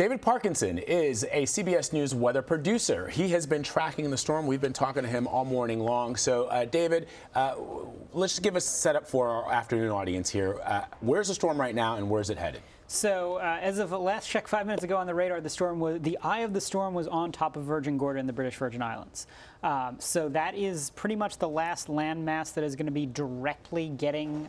David Parkinson is a CBS News weather producer. He has been tracking the storm. We've been talking to him all morning long. So, David, let's just give us a setup for our afternoon audience here. Where's the storm right now, and where's it headed? So, as of last check 5 minutes ago on the radar, the eye of the storm was on top of Virgin Gorda in the British Virgin Islands. So that is pretty much the last landmass that is going to be directly getting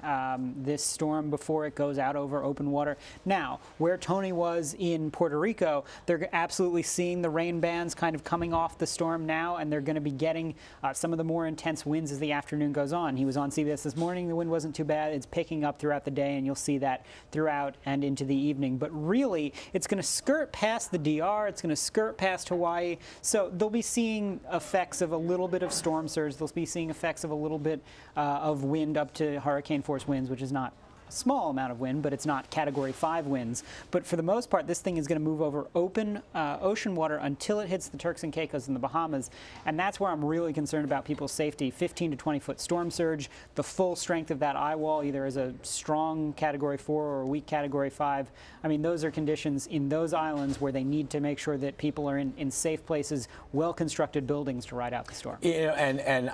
this storm before it goes out over open water. Now, where Tony was in Puerto Rico, they're absolutely seeing the rain bands kind of coming off the storm now, and they're going to be getting some of the more intense winds as the afternoon goes on. He was on CBS this morning. The wind wasn't too bad. It's picking up throughout the day, and you'll see that throughout and into the evening. But really, it's going to skirt past the DR. It's going to skirt past Hawaii. So they'll be seeing effects of a little bit of storm surge. They'll be seeing effects of a little bit of wind up to hurricane force winds, which is not a small amount of wind, but it's not Category 5 winds. But for the most part, this thing is going to move over open ocean water until it hits the Turks and Caicos in the Bahamas. And that's where I'm really concerned about people's safety. 15 to 20-foot storm surge, the full strength of that eye wall, either as a strong Category 4 or a weak Category 5. I mean, those are conditions in those islands where they need to make sure that people are in safe places, well-constructed buildings to ride out the storm. You know, and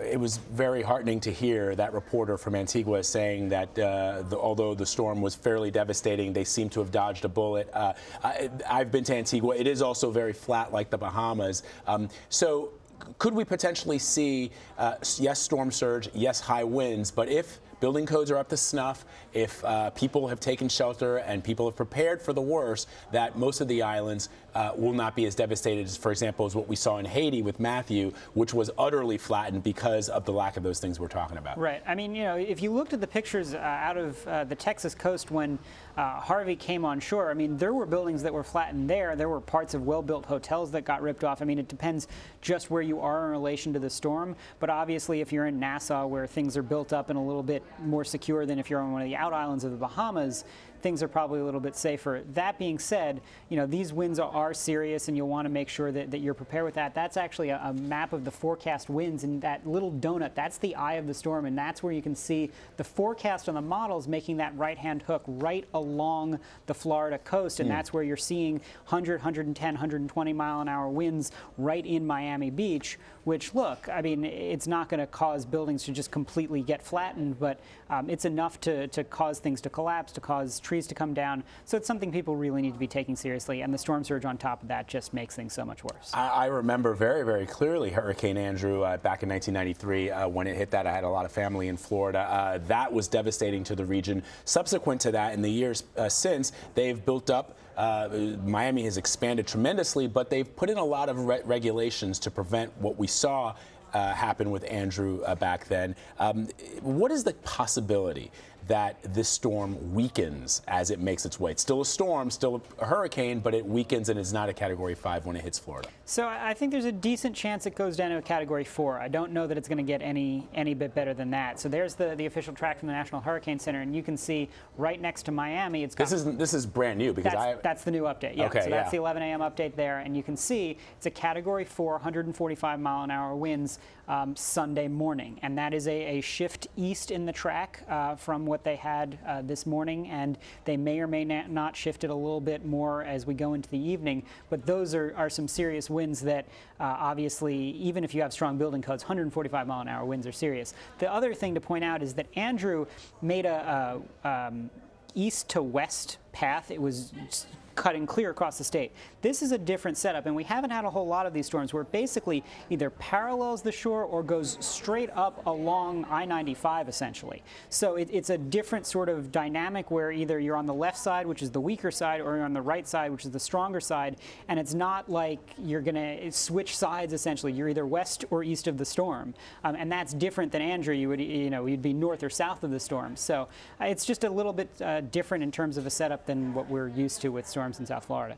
it was very heartening to hear that reporter from Antigua saying that although the storm was fairly devastating, they seem to have dodged a bullet. I've been to Antigua. It is also very flat like the Bahamas. So could we potentially see, yes, storm surge, yes, high winds, but if building codes are up to snuff, if people have taken shelter and people have prepared for the worst, that most of the islands will not be as devastated as, for example, as what we saw in Haiti with Matthew, which was utterly flattened because of the lack of those things we're talking about. Right. I mean, you know, if you looked at the pictures out of the Texas coast when Harvey came on shore, I mean, there were buildings that were flattened there. There were parts of well-built hotels that got ripped off. I mean, it depends just where you are in relation to the storm. But obviously, if you're in Nassau, where things are built up and a little bit more secure than if you're on one of the out islands of the Bahamas, things are probably a little bit safer. That being said, you know, these winds are serious, and you'll want to make sure that you're prepared with that. That's actually a map of the forecast winds, and that little donut, that's the eye of the storm, and that's where you can see the forecast on the models making that right-hand hook right along the Florida coast, and that's where you're seeing 100, 110, 120 mile-an-hour winds right in Miami Beach, which, look, I mean, it's not going to cause buildings to just completely get flattened, but it's enough to cause things to collapse, to cause trees to come down. So it's something people really need to be taking seriously, and the storm surge on top of that just makes things so much worse. I remember very, very clearly Hurricane Andrew back in 1993 when it hit that. I had a lot of family in Florida. That was devastating to the region. Subsequent to that, in the years since, they've built up. Miami has expanded tremendously, but they've put in a lot of regulations to prevent what we saw happen with Andrew back then. What is the possibility that this storm weakens as it makes its way? It's still a storm, still a hurricane, but it weakens and is not a Category 5 when it hits Florida. So I think there's a decent chance it goes down to a Category 4. I don't know that it's going to get any bit better than that. So there's the official track from the National Hurricane Center, and you can see right next to Miami. It's got, this is brand new because that's the new update. Yeah. Okay, so that's the 11 a.m. update there, and you can see it's a Category 4, 145 mile-an-hour winds Sunday morning, and that is a shift east in the track from what they had this morning, and they may or may not shift it a little bit more as we go into the evening. But those are some serious winds that obviously, even if you have strong building codes, 145 mile-an-hour winds are serious. The other thing to point out is that Andrew made a east to west path. It was cutting clear across the state. This is a different setup, and we haven't had a whole lot of these storms where it basically either parallels the shore or goes straight up along I-95, essentially. So it's a different sort of dynamic where either you're on the left side, which is the weaker side, or you're on the right side, which is the stronger side, and it's not like you're going to switch sides, essentially. You're either west or east of the storm, and that's different than Andrew. You'd be north or south of the storm. So it's just a little bit different in terms of a setup than what we're used to with storms in South Florida.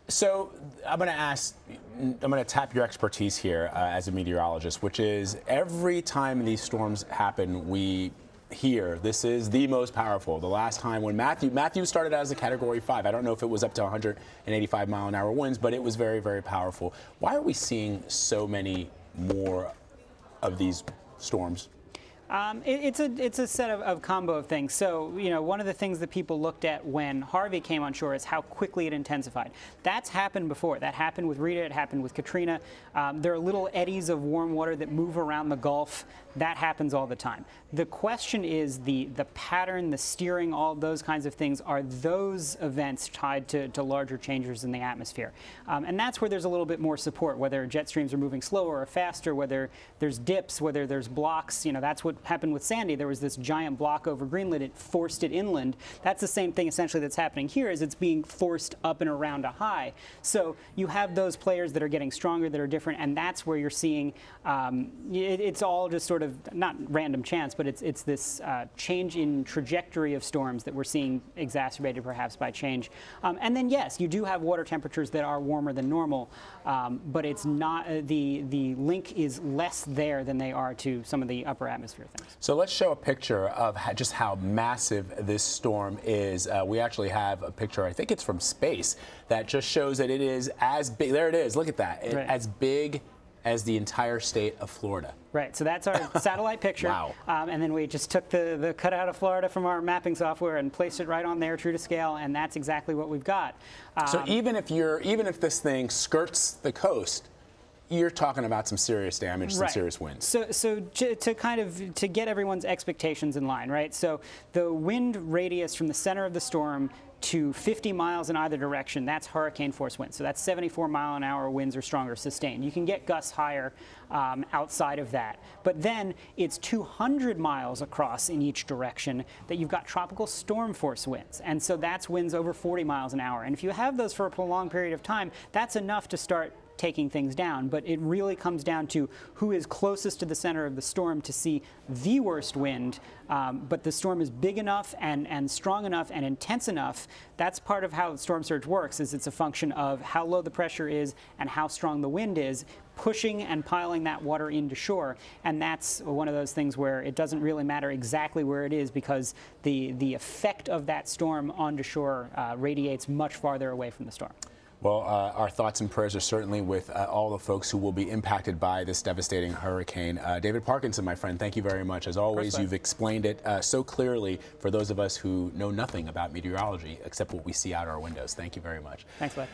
So I'm going to tap your expertise here as a meteorologist, which is every time these storms happen, we hear this is the most powerful. The last time when Matthew started out as a Category 5, I don't know if it was up to 185 mile-an-hour winds, but it was very, very powerful. Why are we seeing so many more of these storms? It's a set of combo of things. So, one of the things that people looked at when Harvey came on shore is how quickly it intensified. That's happened before. That happened with Rita. It happened with Katrina. There are little eddies of warm water that move around the Gulf. That happens all the time. The question is the pattern, the steering, all those kinds of things. Are those events tied to larger changes in the atmosphere? And that's where there's a little bit more support, whether jet streams are moving slower or faster, whether there's dips, whether there's blocks. That's what happened with Sandy. There was this giant block over Greenland. It forced it inland. That's the same thing essentially that's happening here, is it's being forced up and around a high. So you have those players that are getting stronger, that are different, and that's where you're seeing it's all just sort of not random chance, but it's this change in trajectory of storms that we're seeing exacerbated perhaps by change. And then yes, you do have water temperatures that are warmer than normal, but it's not the link is less there than they are to some of the upper atmosphere things. So let's show a picture of just how massive this storm is. We actually have a picture, I think it's from space, that just shows that it is as big. There it is. Look at that. Right. As big as the entire state of Florida. Right, so that's our satellite picture. Wow. And then we just took the cutout of Florida from our mapping software and placed it right on there, true to scale, and that's exactly what we've got. So even if this thing skirts the coast, you're talking about some serious damage, some serious winds. So to get everyone's expectations in line, right? So the wind radius from the center of the storm to 50 miles in either direction, that's hurricane force winds. So that's 74-mile-an-hour winds or stronger sustained. You can get gusts higher outside of that. But then it's 200 miles across in each direction that you've got tropical storm force winds. And so that's winds over 40 miles an hour. And if you have those for a prolonged period of time, that's enough to start taking things down, but it really comes down to who is closest to the center of the storm to see the worst wind, but the storm is big enough and strong enough and intense enough. That's part of how storm surge works, is it's a function of how low the pressure is and how strong the wind is, pushing and piling that water into shore. And that's one of those things where it doesn't really matter exactly where it is, because the effect of that storm onto shore radiates much farther away from the storm. Well, our thoughts and prayers are certainly with all the folks who will be impacted by this devastating hurricane. David Parkinson, my friend, thank you very much. As always, you've explained it so clearly for those of us who know nothing about meteorology except what we see out our windows. Thank you very much. Thanks, bud.